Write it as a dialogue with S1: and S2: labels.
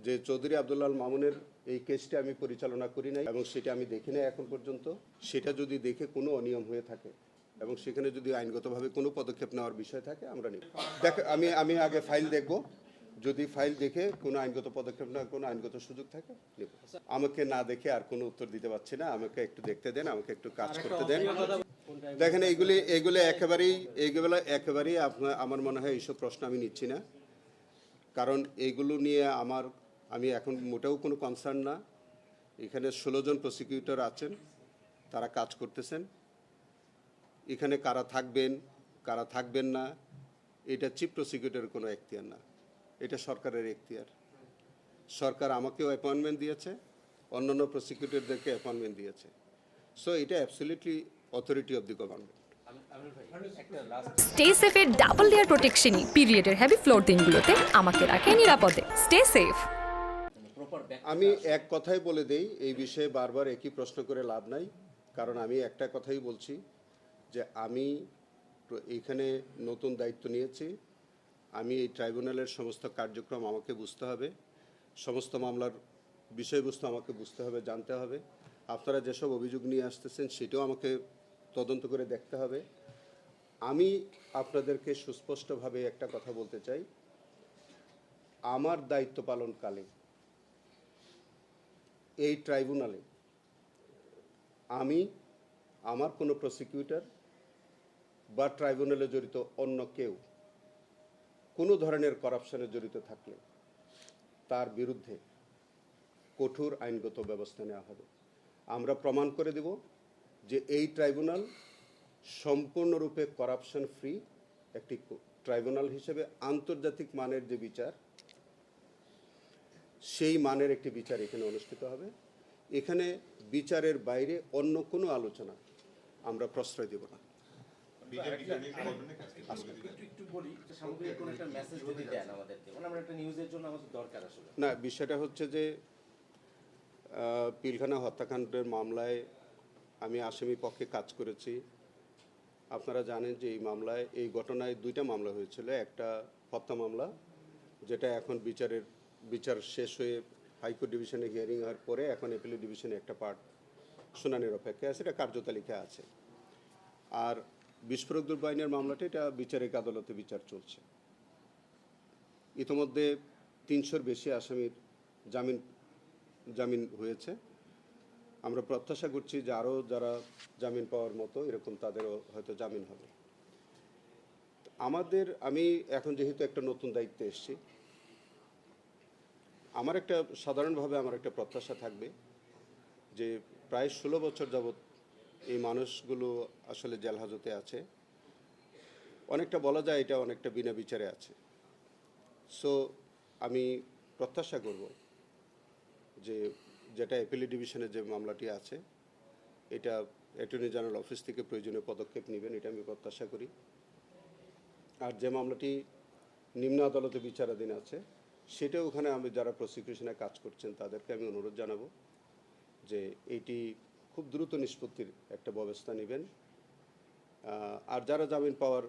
S1: যে চৌধুরী আব্দুল আল মামুনের এই কেসটি আমি পরিচালনা করি নাই এবং সেটা আমি দেখি নাই এখন পর্যন্ত। সেটা যদি দেখে কোনো অনিয়ম হয়ে থাকে এবং সেখানে যদি আইনগতভাবে কোনো পদক্ষেপ নেওয়ার বিষয় থাকে আমরা নিব। আমি আগে ফাইল দেখব, যদি ফাইল দেখে কোনো আইনগত পদক্ষেপ নেওয়ার কোনো আইনগত সুযোগ থাকে নেব। আমাকে না দেখে আর কোনো উত্তর দিতে পারছি না, আমাকে একটু দেখতে দেন, আমাকে একটু কাজ করতে দেন। দেখেন এইগুলো একেবারেই আমার মনে হয় এইসব প্রশ্ন আমি নিচ্ছি না, কারণ এইগুলো নিয়ে আমি এখন মোটেও কোনো কনসার্ন না। এখানে 16 জন প্রসিকিউটর আছেন, তারা কাজ করতেছেন। এখানে কারা থাকবেন কারা থাকবেন না এটা চিফ প্রসিকিউটরের কোনো এখতিয়ার না, এটা সরকারের এখতিয়ার। সরকার আমাকেও অ্যাপয়েন্টমেন্ট দিয়েছে, অন্যান্য প্রসিকিউটরদেরকে অ্যাপয়েন্টমেন্ট দিয়েছে। সো এটা absolutely authority of the government.
S2: Stay সেফের ডাবল লেয়ার প্রোটেকশনই পিরিয়ডের হেভি ফ্লোর দিনগুলোতে আমাকে রাখে নিরাপদে। Stay safe.
S1: আমি এক কথাই বলে দেই, এই বিষয়ে বারবার একই প্রশ্ন করে লাভ নাই, কারণ আমি একটা কথাই বলছি যে আমি এখানে নতুন দায়িত্ব নিয়েছি। আমি এই ট্রাইব্যুনালের সমস্ত কার্যক্রম আমাকে বুঝতে হবে, সমস্ত মামলার বিষয়বস্তু আমাকে বুঝতে হবে, জানতে হবে। আপনারা যেসব অভিযোগ নিয়ে আসতেছেন সেটাও আমাকে তদন্ত করে দেখতে হবে। আমি আপনাদেরকে সুস্পষ্টভাবে একটা কথা বলতে চাই, আমার দায়িত্ব পালনকালে এই ট্রাইব্যুনালে আমার কোনো প্রসিকিউটর বা ট্রাইব্যুনালে জড়িত অন্য কেউ কোনো ধরনের করাপশনে জড়িত থাকলে তার বিরুদ্ধে কঠোর আইনগত ব্যবস্থা নেওয়া হবে। আমরা প্রমাণ করে দেব যে এই ট্রাইব্যুনাল সম্পূর্ণরূপে করাপশন ফ্রি একটি ট্রাইব্যুনাল হিসেবে আন্তর্জাতিক মানের যে বিচার, সেই মানের একটি বিচার এখানে অনুষ্ঠিত হবে। এখানে বিচারের বাইরে অন্য কোনো আলোচনা আমরা প্রশ্রয় দেব না। না, বিষয়টা হচ্ছে যে পিলখানা হত্যাকাণ্ডের মামলায় আমি আসামি পক্ষে কাজ করেছি। আপনারা জানেন যে এই ঘটনায় 2টা মামলা হয়েছিল। একটা হত্যা মামলা, যেটা এখন বিচার শেষ হয়ে হাইকোর্ট ডিভিশনে হিয়ারিং হওয়ার পরে এখন অ্যাপিলেট ডিভিশনে একটা পার্ট শুনানির অপেক্ষায় আছে, এটা কার্যতালিকায় আছে। আর বিস্ফোরক দ্রব্য আইনের মামলাটা, এটা বিচারিক আদালতে বিচার চলছে। ইতিমধ্যে 300-র বেশি আসামির জামিন হয়েছে। আমরা প্রত্যাশা করছি যে আরও যারা জামিন পাওয়ার মতো এরকম তাদেরও হয়তো জামিন হবে। আমি এখন যেহেতু একটা নতুন দায়িত্বে এসেছি, সাধারণভাবে আমার একটা প্রত্যাশা থাকবে যে প্রায় 16 বছর যাবৎ এই মানুষগুলো আসলে জেল হাজতে আছে। অনেকটা বলা যায় এটা অনেকটা বিনা বিচারে আছে। সো আমি প্রত্যাশা করব যে যেটা অ্যাপিলেট ডিভিশনে যে মামলাটি আছে, এটা অ্যাটর্নি জেনারেল অফিস থেকে প্রয়োজনীয় পদক্ষেপ নেবেন, এটা আমি প্রত্যাশা করি। আর যে মামলাটি নিম্ন আদালতে বিচারাধীন আছে, সেটাও ওখানে যারা প্রসিকিউশনে কাজ করছেন তাদেরকে আমি অনুরোধ জানাবো যে এইটি খুব দ্রুত নিষ্পত্তির একটা ব্যবস্থা নেবেন। আর যারা জামিন পাওয়ার